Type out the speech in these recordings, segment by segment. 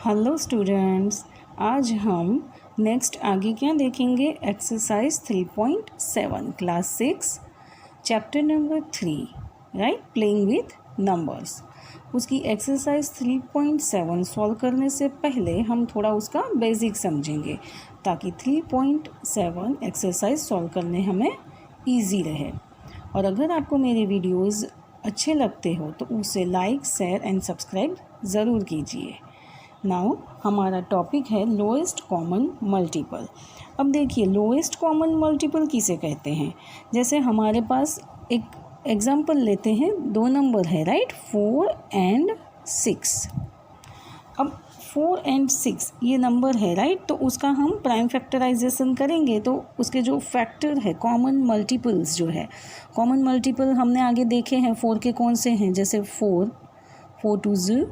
Hello students, आज हम next आगे क्या देखेंगे। Exercise 3.7 class 6 chapter number 3 right, playing with numbers. उसकी एक्सरसाइज 3.7 सॉल्व करने से पहले हम थोड़ा उसका बेसिक समझेंगे ताकि 3.7 एक्सरसाइज सॉल्व करने हमें इजी रहे। और अगर आपको मेरे वीडियोस अच्छे लगते हो तो उसे लाइक, शेयर एंड सब्सक्राइब ज़रूर कीजिए। नाउ हमारा टॉपिक है लोएस्ट कॉमन मल्टीपल। अब देखिए, लोएस्ट कॉमन मल्टीपल किसे कहते हैं। जैसे हमारे पास एक एग्जांपल लेते हैं, दो नंबर है राइट, 4 एंड 6। अब 4 एंड 6 ये नंबर है राइट, तो उसका हम प्राइम फैक्टराइजेशन करेंगे तो उसके जो फैक्टर है, कॉमन मल्टीपल्स जो है, कॉमन मल्टीपल हमने आगे देखे हैं 4 के कौन से हैं। जैसे 4 2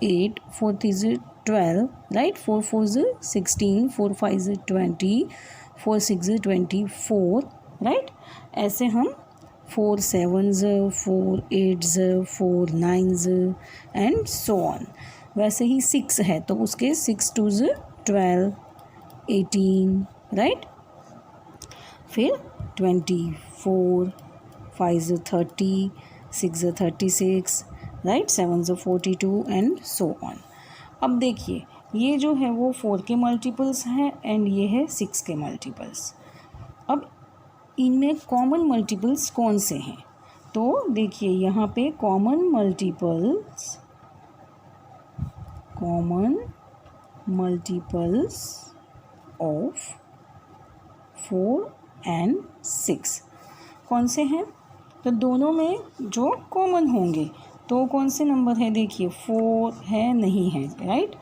8, 4 3 12 राइट, 4 4 16, 4 5 20, 4 6 24 राइट। ऐसे हम 4 7, 4 8, 4 9 एंड सो ऑन। वैसे ही 6 है तो उसके 6 2 12, 18 राइट, फिर 24, 5 30, 6 36 राइट, 7 42 एंड सो ऑन। अब देखिए, ये जो है वो 4 के मल्टीपल्स हैं एंड ये है 6 के मल्टीपल्स। अब इनमें कॉमन मल्टीपल्स कौन से हैं, तो देखिए यहाँ पे कॉमन मल्टीपल्स ऑफ 4 एंड 6 कौन से हैं। तो दोनों में जो कॉमन होंगे तो कौन से नंबर है। देखिए 4 है, नहीं है राइट,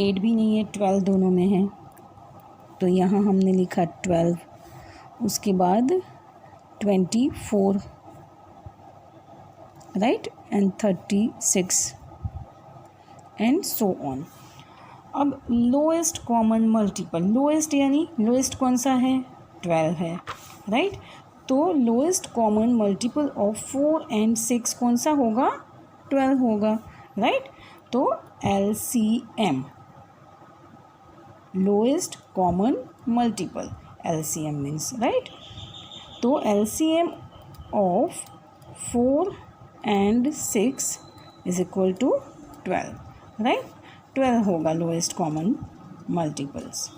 8 भी नहीं है, 12 दोनों में है तो यहाँ हमने लिखा 12। उसके बाद 24 right and 36 and so on. अब लोएस्ट कॉमन मल्टीपल, लोएस्ट यानी लोएस्ट कौन सा है, 12 है राइट। तो lowest common multiple of 4 and 6 कौन सा होगा, 12 होगा राइट। तो LCM, lowest common multiple, LCM means right. तो LCM of 4 and 6 is equal to 12 right. 12 होगा लोएस्ट कॉमन मल्टीपल्स।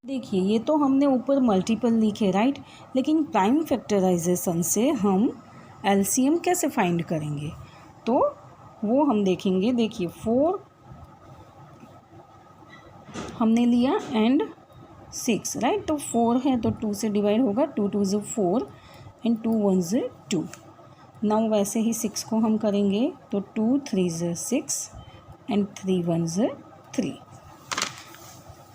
देखिए, ये तो हमने ऊपर मल्टीपल लिखे राइट, लेकिन प्राइम फैक्टराइजेशन से हम LCM कैसे फाइंड करेंगे तो वो हम देखेंगे। देखिए 4 हमने लिया एंड 6 राइट, तो 4 है तो 2 से डिवाइड होगा, 2 2 4 एंड 2 1 2। नाउ वैसे ही 6 को हम करेंगे तो 2 3 6 एंड 3 1 3।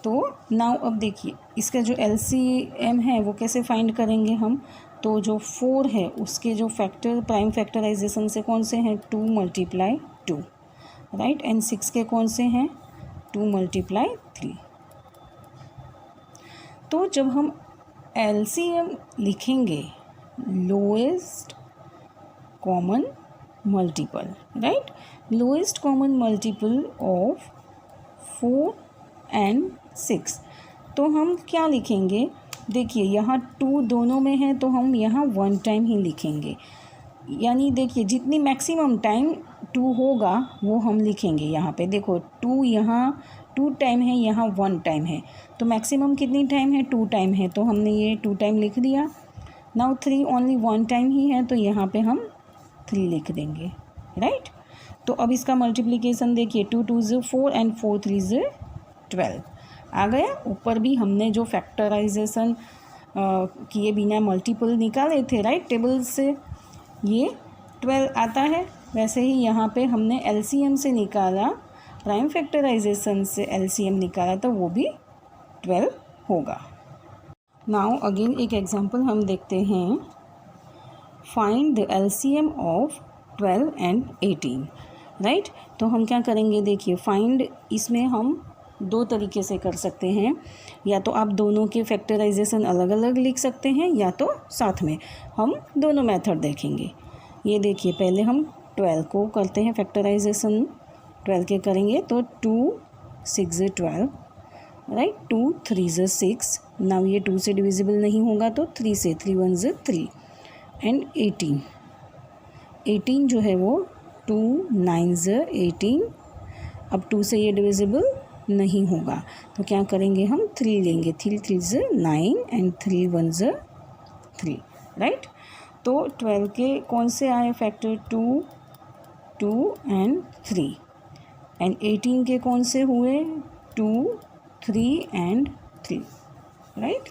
तो नाउ अब देखिए, इसका जो LCM है वो कैसे फाइंड करेंगे हम। तो जो 4 है उसके जो फैक्टर प्राइम फैक्टराइजेशन से कौन से हैं, 2 × 2 राइट, एंड 6 के कौन से हैं, 2 × 3। तो जब हम LCM लिखेंगे, lowest common multiple right, lowest common multiple of 4 and 6, तो हम क्या लिखेंगे। देखिए यहाँ 2 दोनों में है तो हम यहाँ 1 टाइम ही लिखेंगे, यानी देखिए जितनी मैक्सिमम टाइम 2 होगा वो हम लिखेंगे। यहाँ पे देखो 2 यहाँ 2 टाइम है, यहाँ 1 टाइम है, तो मैक्सिमम कितनी टाइम है, 2 टाइम है, तो हमने ये 2 टाइम लिख दिया। नाउ 3 ओनली 1 टाइम ही है तो यहाँ पे हम 3 लिख देंगे राइट। तो अब इसका मल्टीप्लिकेशन देखिए, 2 2 4 एंड 4 3 12 आ गया। ऊपर भी हमने जो फैक्टराइजेशन किए बिना मल्टीपल निकाले थे राइट टेबल से, ये 12 आता है। वैसे ही यहाँ पे हमने LCM से निकाला, प्राइम फैक्टराइजेशन से LCM निकाला तो वो भी 12 होगा। नाउ अगेन एक एग्जांपल हम देखते हैं, find the LCM of 12 and 18 right. तो हम क्या करेंगे, देखिए फाइंड, इसमें हम 2 तरीके से कर सकते हैं, या तो आप दोनों के फैक्टराइजेशन अलग अलग लिख सकते हैं या तो साथ में। हम दोनों मेथड देखेंगे। ये देखिए, पहले हम 12 को करते हैं फैक्टराइजेशन, 12 के करेंगे तो 2 6 ज़ 12, राइट, 2 3 ज़ 6, नाउ ये 2 से डिविजिबल नहीं होगा तो 3 से, 3 1 ज़ 3 एंड 18 जो है वो 2 9 ज़ 18, अब 2 से ये डिविजिबल नहीं होगा तो क्या करेंगे हम 3 लेंगे, 3 3 ज़ 9 एंड 3 1 ज़ 3, राइट। तो 12 के कौन से आए फैक्टर 2 2 एंड 3 एंड 18 के कौन से हुए 2 3 एंड 3, राइट।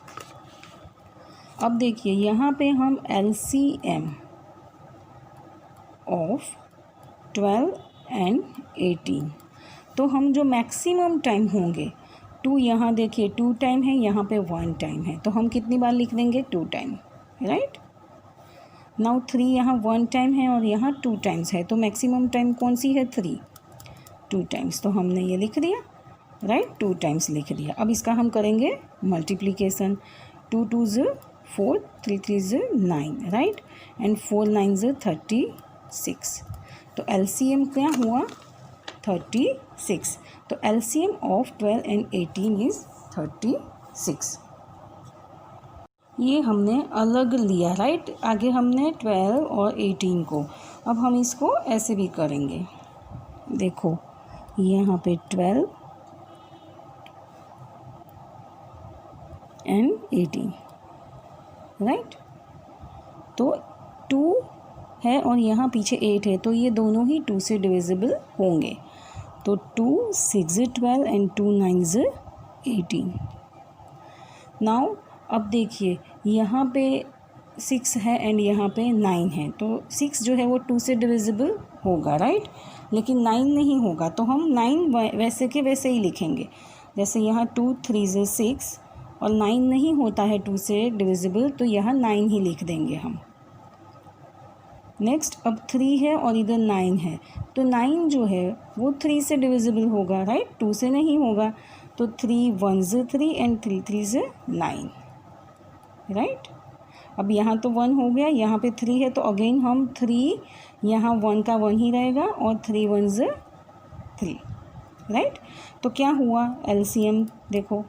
अब देखिए यहाँ पे हम LCM ऑफ 12 एंड 18, तो हम जो मैक्सिमम टाइम होंगे 2 यहाँ देखिए 2 टाइम है, यहाँ पे 1 टाइम है, तो हम कितनी बार लिख देंगे 2 टाइम, राइट। नाउ 3 यहाँ 1 टाइम है और यहाँ 2 टाइम्स है, तो मैक्सिमम टाइम कौन सी है 3, 2 टाइम्स, तो हमने ये लिख दिया, राइट, 2 टाइम्स लिख दिया। अब इसका हम करेंगे मल्टीप्लिकेशन, 2 2 ज़ 4, 3 3 ज़ 9, राइट, एंड 4 9 ज़ 36, तो LCM क्या हुआ 36, तो LCM ऑफ 12 एंड 18 इज़ 36। ये हमने अलग लिया, राइट, आगे हमने 12 और 18 को, अब हम इसको ऐसे भी करेंगे, देखो यहाँ पे 12 एंड 18, राइट, तो 2 है और यहाँ पीछे 8 है, तो ये दोनों ही 2 से डिविजिबल होंगे, तो 2 6 ज़ 12 एंड 2 9 ज़ 18। नाउ अब देखिए यहाँ पे 6 है एंड यहाँ पे 9 है, तो 6 जो है वो 2 से डिविजिबल होगा, राइट, लेकिन 9 नहीं होगा, तो हम 9 वैसे के वैसे ही लिखेंगे, जैसे यहाँ 2 3 ज़ 6 और 9 नहीं होता है 2 से डिविजिबल, तो यहाँ 9 ही लिख देंगे हम। नेक्स्ट अब 3 है और इधर 9 है, तो 9 जो है वो 3 से डिविजिबल होगा, राइट, 2 से नहीं होगा, तो 3 1 ज़ 3 एंड 3 3 ज़ 9, राइट। अब यहाँ तो 1 हो गया, यहाँ पे 3 है, तो अगेन हम 3, यहाँ 1 का 1 ही रहेगा और 3 1 ज़ 3, राइट, तो क्या हुआ LCM देखो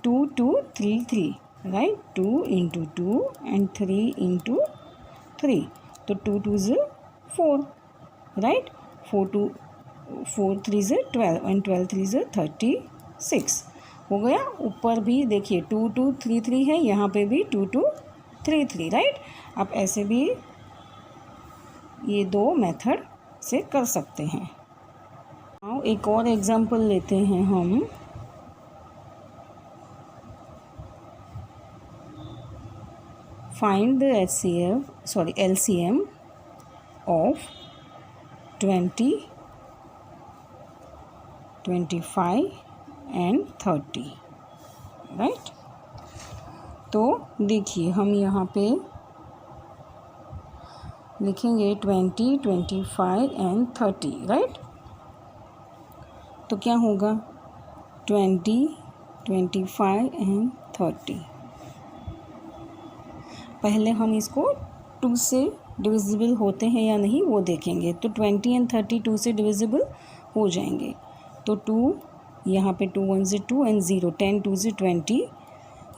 2 2 3 3, राइट, 2 इंटू 2 एंड 3 इंटू 3, तो 2 2 ज़ 4, राइट, 4 3 ज़ 12 एंड 12 3 ज़ 36 हो गया। ऊपर भी देखिए 2 2 3 3 है, यहाँ पे भी 2 2 3 3, राइट। आप ऐसे भी ये 2 मेथड से कर सकते हैं। अब एक और एग्जांपल लेते हैं हम, find the LCM of 20 25 and 30, right. तो देखिए हम यहाँ पे लिखेंगे 20 25 एंड 30, राइट, तो क्या होगा 20 25 एंड 30। पहले हम इसको 2 से डिविजिबल होते हैं या नहीं वो देखेंगे, तो 20 एंड 30 2 से डिविजिबल हो जाएंगे, तो 2 यहाँ पे 2 1 ज़ 2 एंड 0, 10 2 ज़ 20,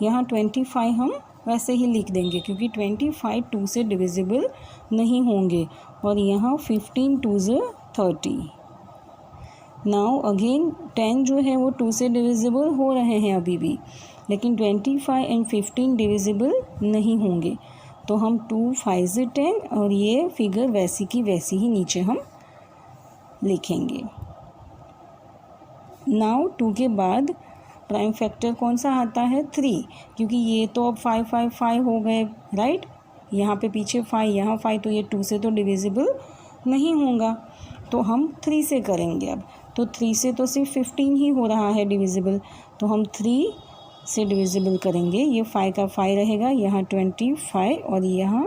यहाँ 25 हम वैसे ही लिख देंगे क्योंकि 25 2 से डिविजिबल नहीं होंगे, और यहाँ 15 2 ज़ 30। नाउ अगेन 10 जो है वो 2 से डिविजिबल हो रहे हैं अभी भी, लेकिन 25 एंड 15 डिविजिबल नहीं होंगे, तो हम 2 5 ज़ 10 और ये फिगर वैसी की वैसी ही नीचे हम लिखेंगे। नाउ 2 के बाद प्राइम फैक्टर कौन सा आता है 3, क्योंकि ये तो अब 5 5 5 हो गए, राइट, यहाँ पे पीछे 5 यहाँ 5, तो ये 2 से तो डिविजिबल नहीं होगा, तो हम 3 से करेंगे। अब तो 3 से तो सिर्फ 15 ही हो रहा है डिविजिबल, तो हम 3 से डिविजिबल करेंगे, ये 5 का 5 रहेगा, यहाँ 25 और यहाँ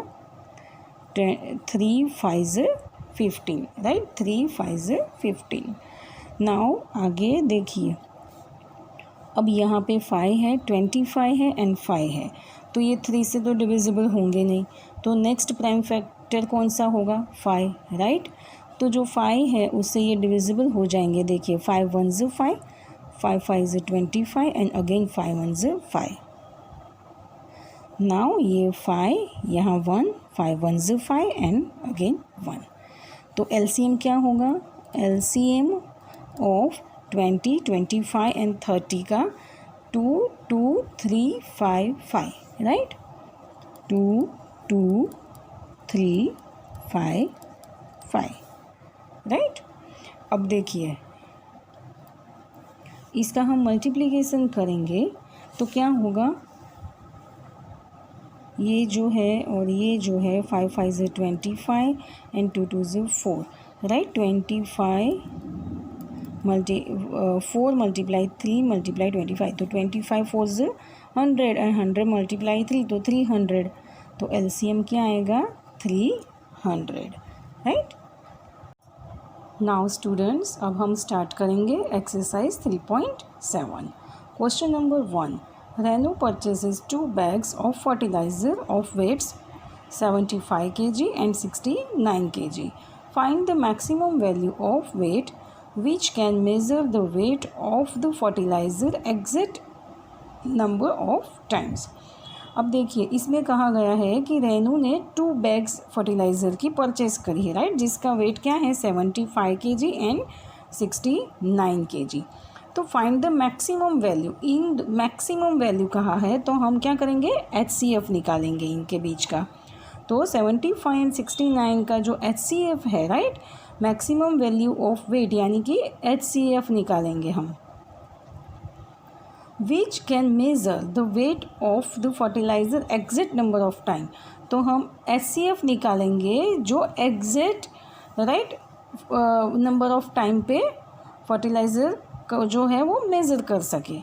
3 5 ज़ 15, राइट, 3 5 ज़ 15। नाउ आगे देखिए, अब यहाँ पे 5 है 25 है एंड 5 है, तो ये 3 से तो डिविजिबल होंगे नहीं, तो नेक्स्ट प्राइम फैक्टर कौन सा होगा 5, राइट, तो जो 5 है उससे ये डिविजिबल हो जाएंगे। देखिए 5 1 ज़ 5, 5 5 ज़ 25 एंड अगेन 5 1 ज़ 5। नाउ ये 5 यहाँ 1, 5 1 ज़ 5 एंड अगेन 1। तो एलसीएम क्या होगा? एलसीएम ऑफ 20 25 एंड 30 का 2 2 3 5 5, राइट। 2 2 3 5 5, राइट। अब देखिए इसका हम मल्टीप्लिकेशन करेंगे तो क्या होगा? ये जो है और ये जो है 5 5 ज़ 25 एंड 2 2 ज़ 4, राइट। 25 4 मल्टीप्लाई 3 मल्टीप्लाई 25, तो 25 4 ज़ 100 एंड 100 मल्टीप्लाई 3 तो 300। तो एलसीएम क्या आएगा? 300, राइट। नाउ स्टूडेंट्स अब हम स्टार्ट करेंगे exercise 3.7। Question number 1, Renu purchases 2 bags of fertilizer of weights 75 kg and 69 kg. Find the maximum value of weight which can measure the weight of the fertilizer exact number of times. अब देखिए इसमें कहा गया है कि रेनू ने 2 bags fertiliser की purchase करी है, राइट, जिसका वेट क्या है 75 kg एंड 69 kg। तो find the maximum value. In maximum value कहा है तो हम क्या करेंगे? HCF निकालेंगे इनके बीच का। तो 75 एंड 69 का जो HCF है, right, maximum value of weight यानी कि HCF निकालेंगे हम। Which can measure the weight of the fertilizer exact number of time. तो हम HCF निकालेंगे जो exact, right, number of time पे फर्टिलाइज़र जो है वो मेज़र कर सके।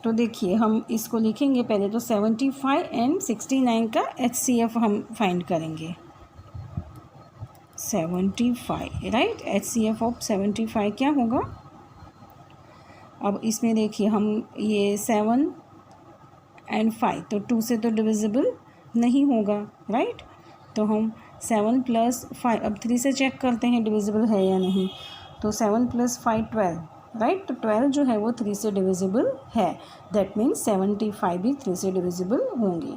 तो देखिए हम इसको लिखेंगे पहले। तो 75 एंड 69 का HCF हम फाइंड करेंगे। 75, राइट, HCF ऑफ 75 क्या होगा? अब इसमें देखिए हम ये 7 एंड 5 तो 2 से तो डिविजिबल नहीं होगा, राइट। तो हम 7 + 5, अब 3 से चेक करते हैं डिविजिबल है या नहीं। तो 7 + 5 12, राइट। तो 12 जो है वो 3 से डिविजिबल है। दैट मीन्स 75 भी 3 से डिविजिबल होंगी।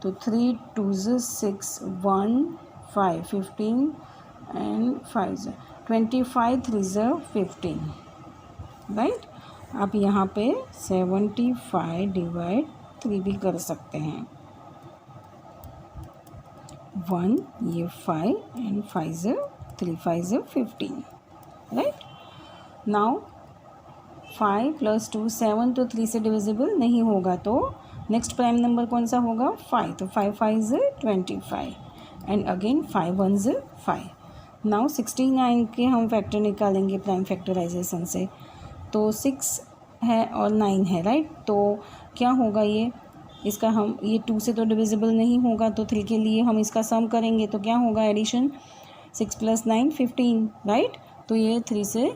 तो 3 2 ज़ 6 1 5 15 एंड 5 ज़ 25 3 ज़ 15, राइट। आप यहाँ पे 75 / 3 भी कर सकते हैं। 1 ये 5 एंड 5 ज़ 3 5 ज़ 15, राइट। नाउ 5 + 2 7 तो 3 से डिविजिबल नहीं होगा। तो नेक्स्ट प्राइम नंबर कौन सा होगा? 5। तो 5 5 ज़ 25 एंड अगेन 5 1 ज़ 5। नाउ 69 के हम फैक्टर निकालेंगे प्राइम फैक्टराइजेशन से। तो 6 है और 9 है, राइट। तो क्या होगा ये? इसका हम ये 2 से तो डिविजिबल नहीं होगा। तो 3 के लिए हम इसका सम करेंगे तो क्या होगा? Addition 6 + 9 15, right. तो ये 3 से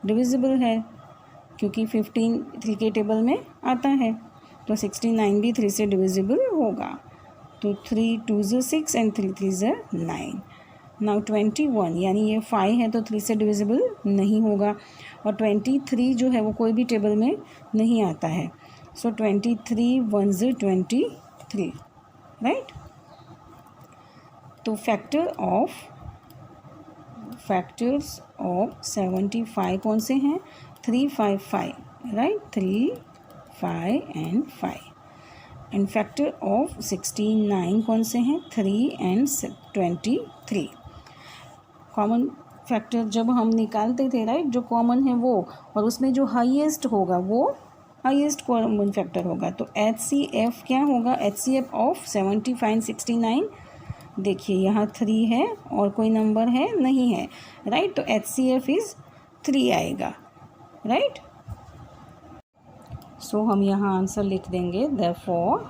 डिविजिबल है क्योंकि 15 3 के टेबल में आता है। तो 69 भी 3 से डिविजिबल होगा। तो 3 2 ज़ 6 एंड 3 3 ज़ 9। नाउ 21 यानी ये 5 है तो 3 से डिविजिबल नहीं होगा। और 23 जो है वो कोई भी टेबल में नहीं आता है। सो 23 1 ज़ 23, राइट। तो फैक्टर्स ऑफ 75 कौन से हैं? 3 5 5, right, 3 5 and 5। And factor of 69 कौन से हैं? 3 एंड 23। कॉमन फैक्टर जब हम निकालते थे, राइट, जो कॉमन है वो, और उसमें जो हाईएस्ट होगा वो हाईएस्ट कॉमन फैक्टर होगा। तो HCF क्या होगा? HCF ऑफ 75 एंड 69, देखिए यहाँ 3 है और कोई नंबर है नहीं है, राइट। तो HCF इज़ 3 आएगा, राइट। सो हम यहाँ आंसर लिख देंगे। Therefore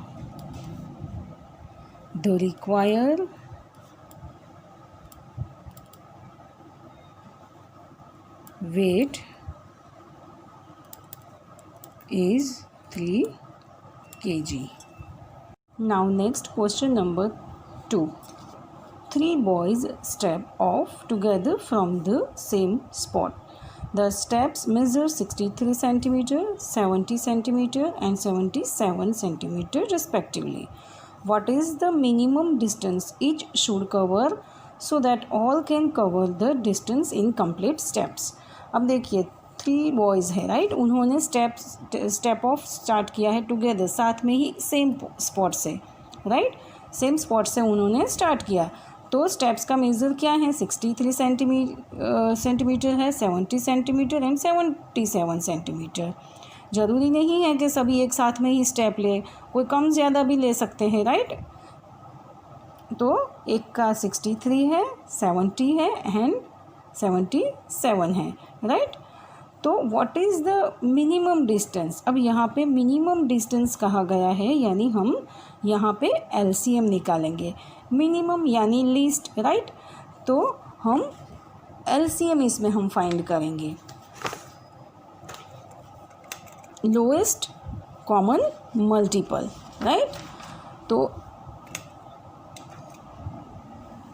the required weight is 3 kg. Now next question number 2. 3 boys step off together from the same spot. The steps measure 63 centimeter, 70 centimeter and 77 centimeter respectively. What is the minimum distance each should cover so that all can cover the distance in complete steps? अब देखिए 3 boys है right, उन्होंने step of start किया है together, साथ में ही same spot से right, same spot से उन्होंने स्टार्ट किया। तो स्टेप्स का मेज़र क्या है, 63 सेंटीमीटर है, 70 सेंटीमीटर एंड 77 सेंटीमीटर। ज़रूरी नहीं है कि सभी एक साथ में ही स्टेप ले, कोई कम ज़्यादा भी ले सकते हैं राइट। तो एक का 63 है, 70 है एंड 77 है राइट। तो what is the minimum distance? अब यहाँ पे मिनिमम डिस्टेंस कहा गया है, यानी हम यहाँ पे एलसीएम निकालेंगे। मिनिमम यानी लीस्ट राइट, तो हम एलसीएम इसमें हम फाइंड करेंगे, लोएस्ट कॉमन मल्टीपल राइट। तो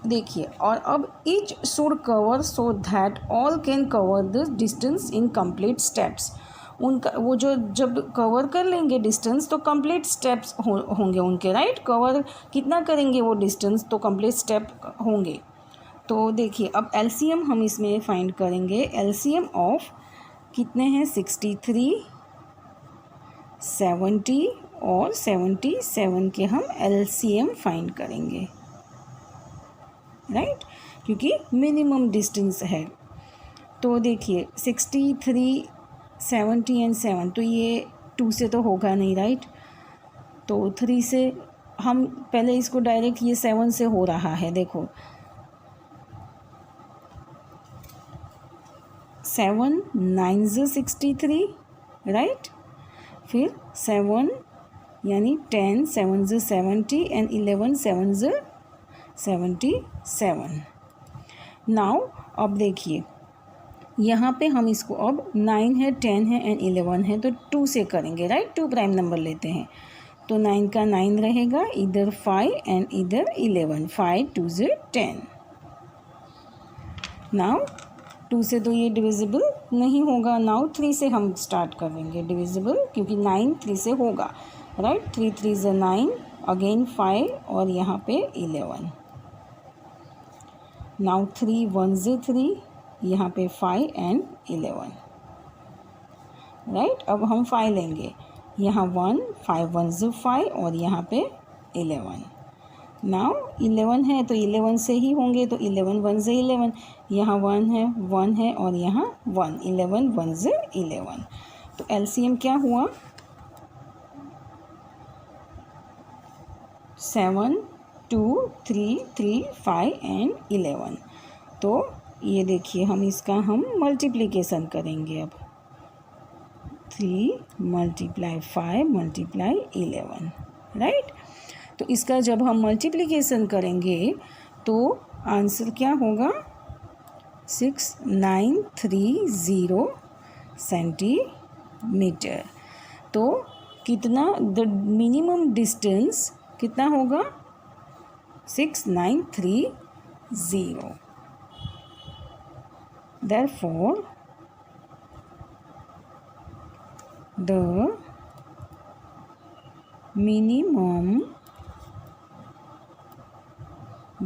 देखिए, और अब each should cover so that all can cover the distance in complete steps. उनका वो जो जब कवर कर लेंगे डिस्टेंस तो कंप्लीट स्टेप्स होंगे उनके राइट। कवर कितना करेंगे वो डिस्टेंस, तो कंप्लीट स्टेप होंगे। तो देखिए अब एलसीएम हम इसमें फाइंड करेंगे। एलसीएम ऑफ कितने हैं, 63, 70 और 77 के हम एलसीएम फाइंड करेंगे राइट, क्योंकि मिनिमम डिस्टेंस है। तो देखिए 63, 70 एंड 7, तो ये 2 से तो होगा नहीं राइट। तो 3 से हम पहले इसको डायरेक्ट, ये 7 से हो रहा है, देखो 7 9 63 राइट, फिर 7 यानी 10 7 70 एंड 11 7 77। नाउ अब देखिए यहाँ पे हम इसको अब 9 है, 10 है एंड 11 है, तो 2 से करेंगे राइट, 2 प्राइम नंबर लेते हैं। तो 9 का 9 रहेगा, इधर 5 एंड इधर 11, 5 2 10। नाउ 2 से तो ये डिविजिबल नहीं होगा। नाउ 3 से हम स्टार्ट करेंगे डिविजिबल, क्योंकि 9 3 से होगा राइट। 3 3 9, अगेन 5 और यहाँ पे 11। नाउ 3 1 3, यहाँ पे 5 एंड 11 राइट। अब हम 5 लेंगे, यहाँ 1 5 1 5 और यहाँ पे 11। नाउ 11 है तो 11 से ही होंगे, तो 11 1 11, यहाँ 1 है और यहाँ 1, 11 1 11। तो एलसीएम क्या हुआ, 7 2 3 3 5 एंड 11। तो ये देखिए हम इसका हम मल्टीप्लिकेशन करेंगे। अब 3 × 5 × 11 राइट। तो इसका जब हम मल्टीप्लिकेशन करेंगे तो आंसर क्या होगा, 6930 सेंटीमीटर। तो कितना, द मिनिमम डिस्टेंस कितना होगा, 6930। Therefore, the minimum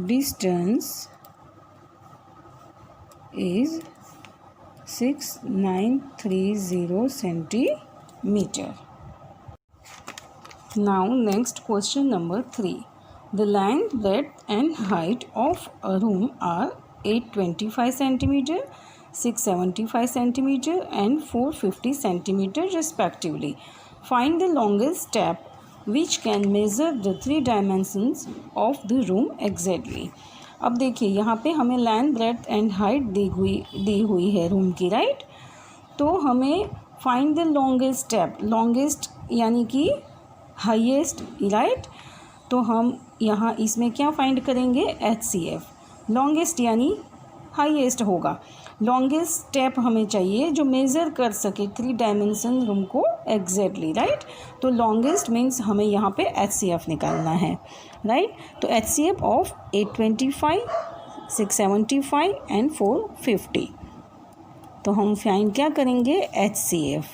distance is 6930 centimeter. Now next question number 3. The length, breadth and height of a room are 825 centimeter, 675 centimeter and 450 centimeter respectively. Find the longest step which can measure the 3 dimensions of the room exactly. अब देखिए यहाँ पे हमें length, breadth and height दी हुई है room की right. तो हमें find the longest step, longest यानी कि हाईएस्ट राइट। तो हम यहाँ इसमें क्या फाइंड करेंगे, HCF, लॉन्गेस्ट यानी हाईएस्ट होगा। लॉन्गेस्ट स्टेप हमें चाहिए जो मेज़र कर सके 3 डायमेंशन रूम को एग्जैक्टली, राइट। तो लॉन्गेस्ट मीन्स हमें यहाँ पे HCF निकालना है, राइट। तो HCF ऑफ 825, 675 एंड 450। तो हम फाइंड क्या करेंगे, HCF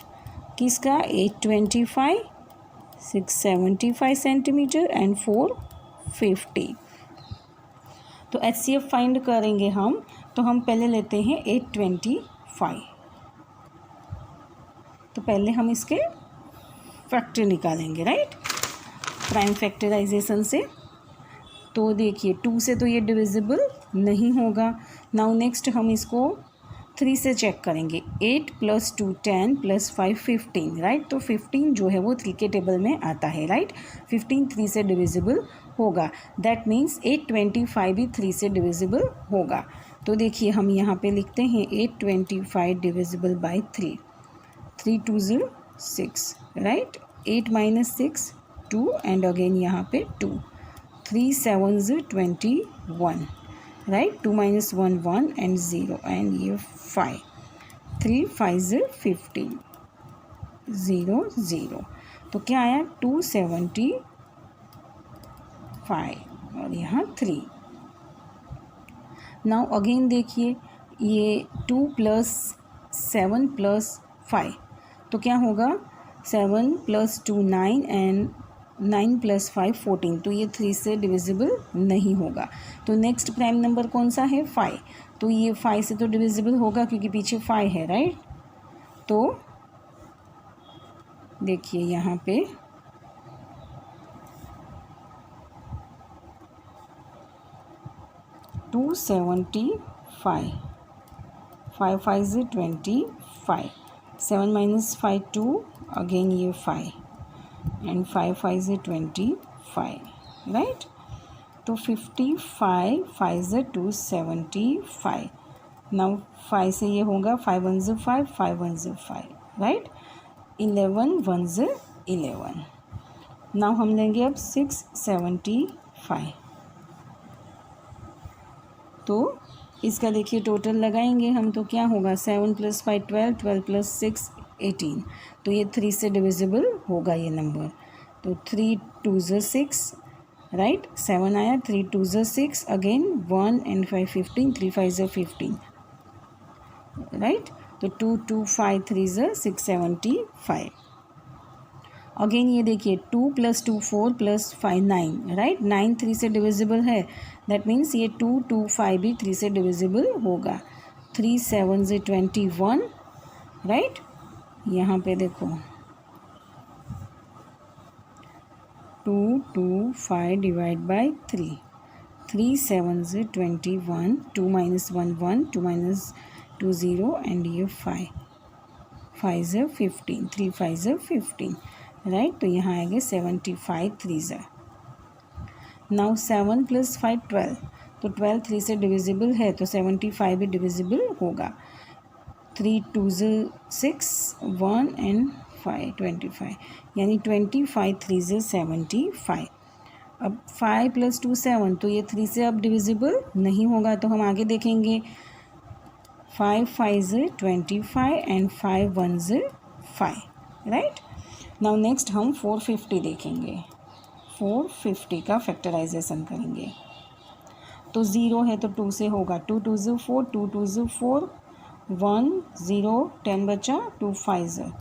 किसका, 825, 675 सेंटीमीटर एंड 450। तो HCF फाइंड करेंगे हम, तो हम पहले लेते हैं 825। तो पहले हम इसके फैक्टर निकालेंगे, राइट, प्राइम फैक्टराइजेशन से। तो देखिए 2 से तो ये डिविजिबल नहीं होगा। नाउ नेक्स्ट हम इसको 3 से चेक करेंगे। 8 + 2 10 + 5 15, राइट। तो 15 जो है वो 3 के टेबल में आता है, राइट। 15 3 से डिविजिबल होगा, दैट मीन्स 825 भी 3 से डिविजिबल होगा। तो देखिए हम यहाँ पे लिखते हैं 825 divisible by 3, 3 2 0 6, right. 8 - 6 2 and again यहाँ पे 2, 3 7 21, राइट। 2 - 1 1 एंड 0 एंड ये 5, 3 5 15 0 0। तो क्या आया, 275 और यहाँ 3। नाउ अगेन देखिए ये 2 + 7 + 5, तो क्या होगा, 7 + 2 9 एंड 9 + 5 14। तो ये 3 से डिविजिबल नहीं होगा। तो नेक्स्ट प्राइम नंबर कौन सा है, 5। तो ये 5 से तो डिविजिबल होगा क्योंकि पीछे 5 है, राइट। तो देखिए यहाँ पे 275, 5 5 25, 7 - 5 2, अगेन ये 5 एंड 5 5 25, राइट। तो 55, 5 275। नाउ 5 से ये होगा 5 1 5, 5 1 5, राइट। 11 1 11। नाउ हम लेंगे अब 675। तो इसका देखिए टोटल लगाएंगे हम, तो क्या होगा, 7 + 5 12, 12 + 6 18। तो ये 3 से डिविजिबल होगा ये नंबर। तो 3 2 6, राइट। 7 आया, 3 2 6, अगेन 1 एंड 5 15, 3 5 15, राइट। तो 2 2 5 3 675। अगेन ये देखिए 2 + 2 4 + 5 9, राइट। 9 3 से डिविजिबल है, दैट मीन्स ये 2 2 5 भी 3 से डिविजिबल होगा। 3 7 21, राइट। यहाँ पे देखो 2 2 5 डिवाइड बाय 3, 3 7 21, 2 - 1 1, 2 - 2 0 एंड ये 5 5 15, 3 5 15, राइट। तो यहाँ आएंगे 75 3। नाउ 7 + 5 12, तो 12 3 से डिविजिबल है, तो 75 भी डिविजिबल होगा। 3 2 6 1 एंड 5 25, यानी 25 3 75। अब 5 + 2 7, तो ये 3 से अब डिविजिबल नहीं होगा, तो हम आगे देखेंगे। 5 5 25 एंड 5 1 5, राइट। नाउ नेक्स्ट हम 450 देखेंगे। 450 का फैक्टराइजेशन करेंगे। तो 0 है तो 2 से होगा, 2 2 4, 2 2 4, 1 0 10 बचा, 2 5,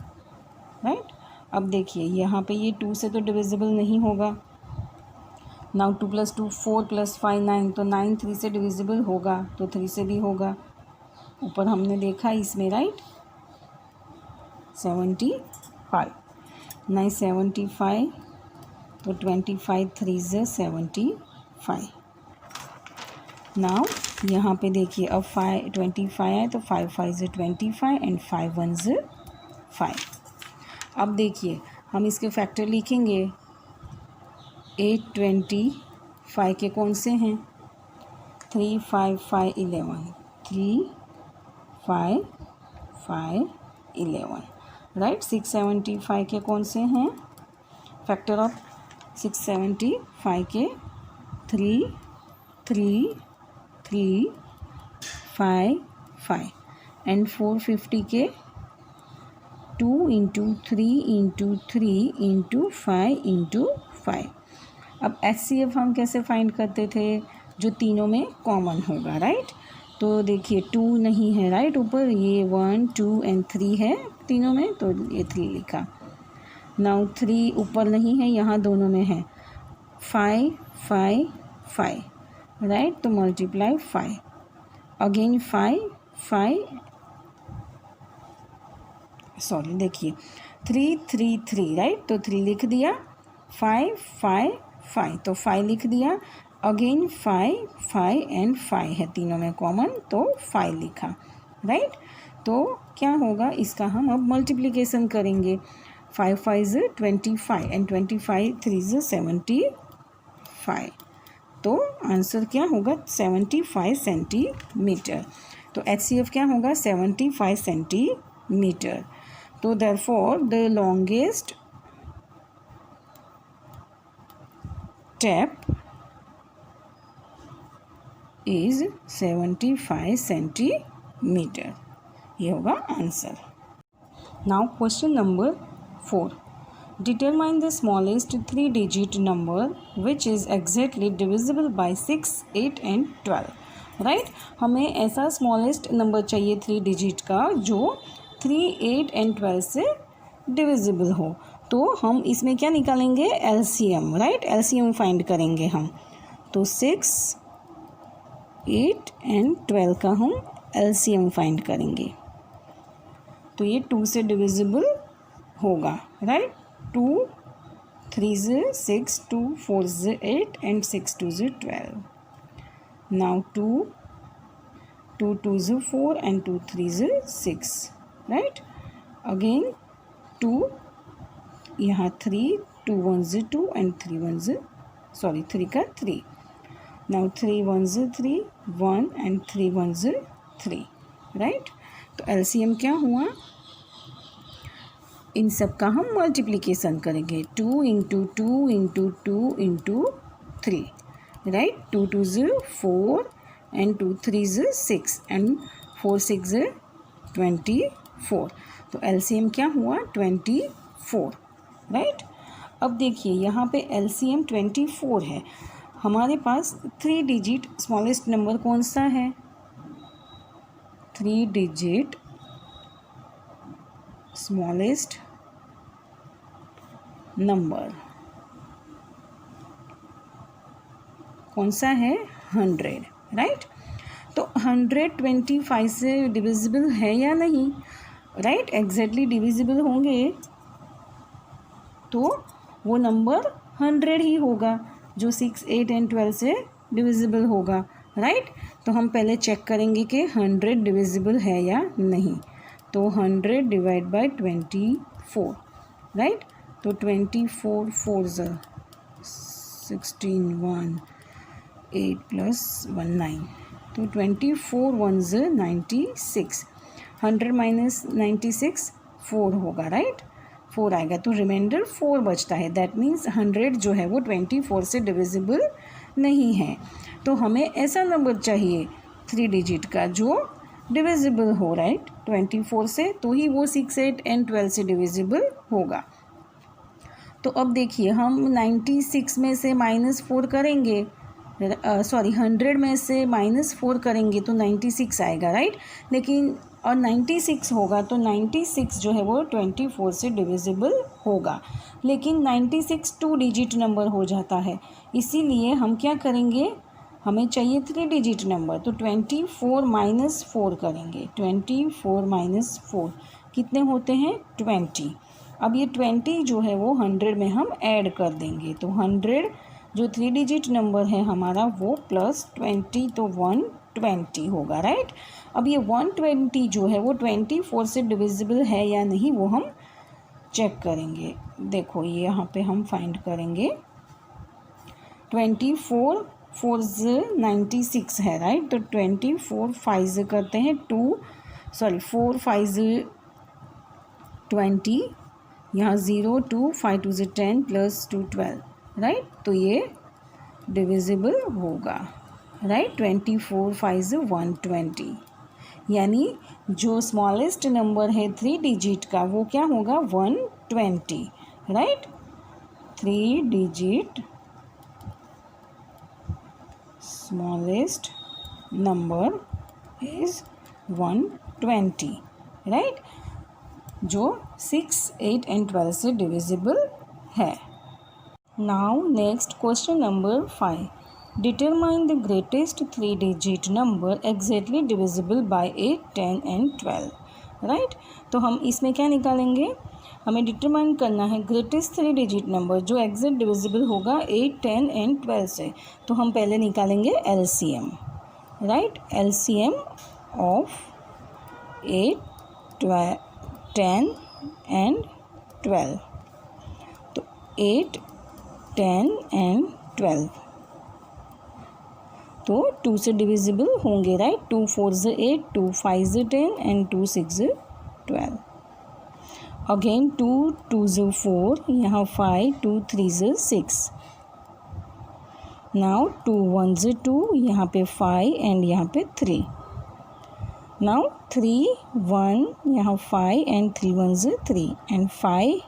राइट। अब देखिए यहाँ पे ये 2 से तो डिविजिबल नहीं होगा। नाउ 2 + 2 4 + 5 9, तो 9 3 से डिविजिबल होगा, तो 3 से भी होगा। ऊपर हमने देखा इसमें, राइट। 75, 9 75, तो 25 3 75। नाउ यहाँ पे देखिए अब 25 है, तो 5 5 25 एंड 5 1 5। अब देखिए हम इसके फैक्टर लिखेंगे। 825 के कौन से हैं, 3 5 5 11, 3 5 5 11, राइट। 675 के कौन से हैं, फैक्टर ऑफ 675 के 3 3 3 5 5, एंड 450 के 2 इंटू 3 इंटू 3 इंटू 5 इंटू 5। अब HCF हम कैसे फाइंड करते थे, जो तीनों में कॉमन होगा, राइट। तो देखिए 2 नहीं है राइट ऊपर, ये 1 2 एंड 3 है तीनों में, तो ये 3 लिखा। नाउ 3 ऊपर नहीं है, यहाँ दोनों में है। 5 5 5 राइट, तो मल्टीप्लाई 5 अगेन 5 5 सॉरी देखिए 3 3 3 राइट, तो 3 लिख दिया। 5 5 5 तो 5 लिख दिया। अगेन 5 5 एंड 5 है तीनों में कॉमन, तो 5 लिखा, राइट। तो क्या होगा इसका, हम अब मल्टीप्लिकेशन करेंगे। 5 5 25 एंड 25 3 75, तो आंसर क्या होगा 75 सेंटीमीटर। तो HCF क्या होगा 75 सेंटीमीटर। तो therefore the longest step is 75 centimetre, ये होगा answer. Now question number 4, determine the smallest 3 digit number which is exactly divisible by 6 8 and 12, right. हमें ऐसा स्मॉलेस्ट नंबर चाहिए 3 डिजिट का जो 3 8 एंड 12 से डिविजिबल हो। तो हम इसमें क्या निकालेंगे, LCM, राइट, LCM फाइंड करेंगे हम। तो 6 8 एंड 12 का हम LCM फाइंड करेंगे। तो ये 2 से डिविजिबल होगा, right. 2 3 6 2 4 8 and 6 2 12। Now 2 2 2 4 and 2 3 6, right. Again 2 यहाँ 3 2 1 2 एंड 3 1 सॉरी 3 का 3। Now 3 1 3 1 and 3 1 3, right. तो LCM क्या हुआ, इन सब का हम मल्टीप्लिकेशन करेंगे। 2 into 2 into 2 into 3, right. 2 2 4 and 2 3 6 and 4 6 24। तो LCM क्या हुआ 24, राइट। अब देखिए यहाँ पे LCM 24 है, हमारे पास 3 डिजिट स्मॉलेस्ट नंबर कौन सा है, 3 डिजिट स्मॉलेस्ट नंबर कौन सा है 100, राइट। तो 125 से डिविजिबल है या नहीं, राइट, एग्जैक्टली डिविजिबल होंगे तो वो नंबर 100 ही होगा जो 6 8 एंड 12 से डिविजिबल होगा, राइट। तो हम पहले चेक करेंगे कि 100 डिविजिबल है या नहीं। तो 100 डिवाइड बाय 24, राइट। तो 24 4 16 1 8 प्लस 1 9, तो 24 1 96, 100 माइनस 96 4 होगा, राइट, 4 आएगा। तो रिमाइंडर 4 बचता है, दैट मीन्स 100 जो है वो 24 से डिविजिबल नहीं है। तो हमें ऐसा नंबर चाहिए 3 डिजिट का जो डिविजिबल हो, राइट, 24 से, तो ही वो 6 8 एंड 12 से डिविजिबल होगा। तो अब देखिए हम 96 में से -4 करेंगे, सॉरी 100 में से -4 करेंगे तो 96 आएगा, राइट। लेकिन और 96 होगा तो 96 जो है वो 24 से डिविजिबल होगा, लेकिन 96 2 डिजिट नंबर हो जाता है, इसीलिए हम क्या करेंगे, हमें चाहिए 3 डिजिट नंबर। तो 24 माइनस 4 करेंगे, 24 माइनस 4 कितने होते हैं 20। अब ये 20 जो है वो 100 में हम ऐड कर देंगे, तो 100 जो 3 डिजिट नंबर है हमारा वो प्लस 20, तो 120 होगा, राइट। अब ये 120 जो है वो 24 से डिविजिबल है या नहीं वो हम चेक करेंगे। देखो ये यहाँ पे हम फाइंड करेंगे, 24 4 96 है, राइट। तो 24 5 करते हैं 2, सॉरी 4 5 20, यहाँ 0 2 5 2 10 प्लस 2 12, राइट। तो ये डिविजिबल होगा, राइट। 24 5 120, यानी जो स्मॉलेस्ट नंबर है 3 डिजिट का वो क्या होगा 120, right. 3 digit smallest number is 120, right, जो 6, 8 and 12 से डिविजिबल है। Now next question number 5, determine the greatest 3 digit number exactly divisible by 8, 10 and 12, right. तो हम इसमें क्या निकालेंगे, हमें डिटरमाइन करना है ग्रेटेस्ट 3 डिजिट नंबर जो एग्जैक्ट डिविजिबल होगा 8, 10 एंड 12 से। तो हम पहले निकालेंगे LCM, right. LCM of 8, 10 and 12। तो 8, 10 एंड 12 तो 2 से डिविजिबल होंगे, राइट। 2 4 से 8, 2 5 से 10 एंड 2 6 से 12। अगेन 2 2 से 4, यहाँ 5, 2 3 से 6। नाउ 2 1 से 2, यहाँ पे 5 एंड यहाँ पे 3। नाउ 3 1, यहाँ 5 एंड 3 1 से 3 एंड 5,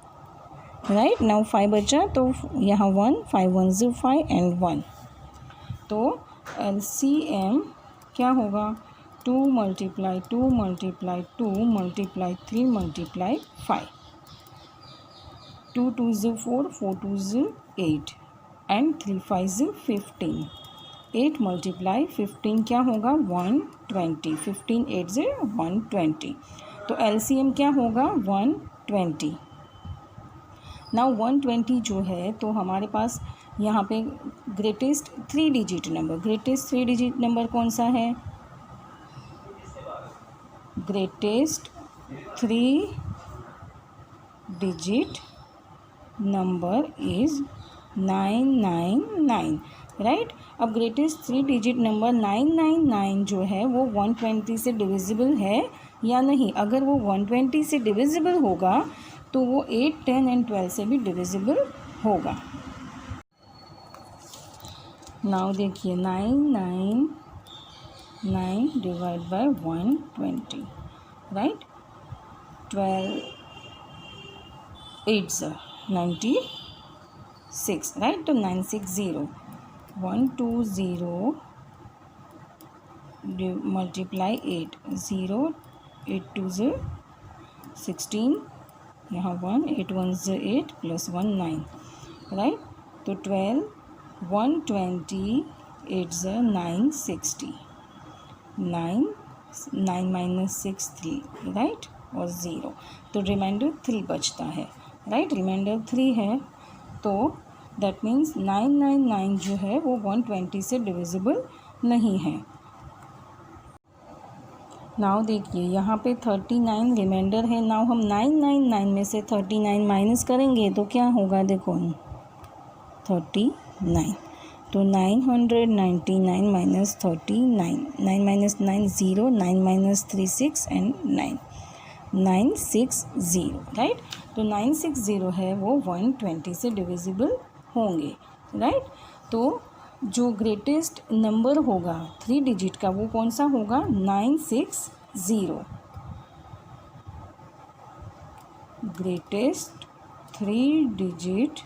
राइट। नाउ 5 बचा तो यहाँ 1, 5 1 से 5 एंड 1। तो एलसीएम क्या होगा 2 multiply 2 multiply 2 multiply 3 multiply 5। 2 2 is 4, 4 2 is 8 and 3 5 is 15। 8 multiply 15 क्या होगा 120। 15 8 से 120। तो एलसीएम क्या होगा 120। नाउ 120 जो है तो हमारे पास यहाँ पे greatest 3 digit number, greatest 3 digit number कौन सा है, greatest 3 digit number is 999, right. अब ग्रेटेस्ट 3 डिजिट नंबर 999 जो है वो 120 से डिविजिबल है या नहीं। अगर वो 120 से डिविजिबल होगा तो वो 8, 10 एंड 12 से भी डिविजिबल होगा। नाउ देखिए 999 डिवाइड बाय 120, राइट। 12 8 96, राइट। तो 960 120 मल्टीप्लाई 8 0 8 2 से 16, यहाँ 1 8 1 से 8 प्लस 1 9, राइट। तो 12 120 8 से 960, 9 माइनस 6 3, राइट, और 0। तो रिमाइंडर 3 बचता है, राइट। रिमाइंडर 3 है तो दैट मीन्स 999 जो है वो 120 से डिविजिबल नहीं है। नाउ देखिए यहाँ पे 39 रिमाइंडर है। नाउ हम 999 में से 39 माइनस करेंगे तो क्या होगा, देखो 39। तो 999 minus 39, 9 minus 9 0, 9 minus 3 6 and 9 960, right. तो 960 है वो 120 से डिविजिबल होंगे, राइट। तो जो ग्रेटेस्ट नंबर होगा 3 डिजिट का वो कौन सा होगा 960। Greatest 3 digit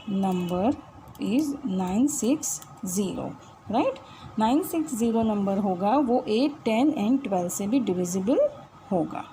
number is 960, right. 960 number होगा वो 8, 10 एंड 12 से भी डिविजिबल होगा।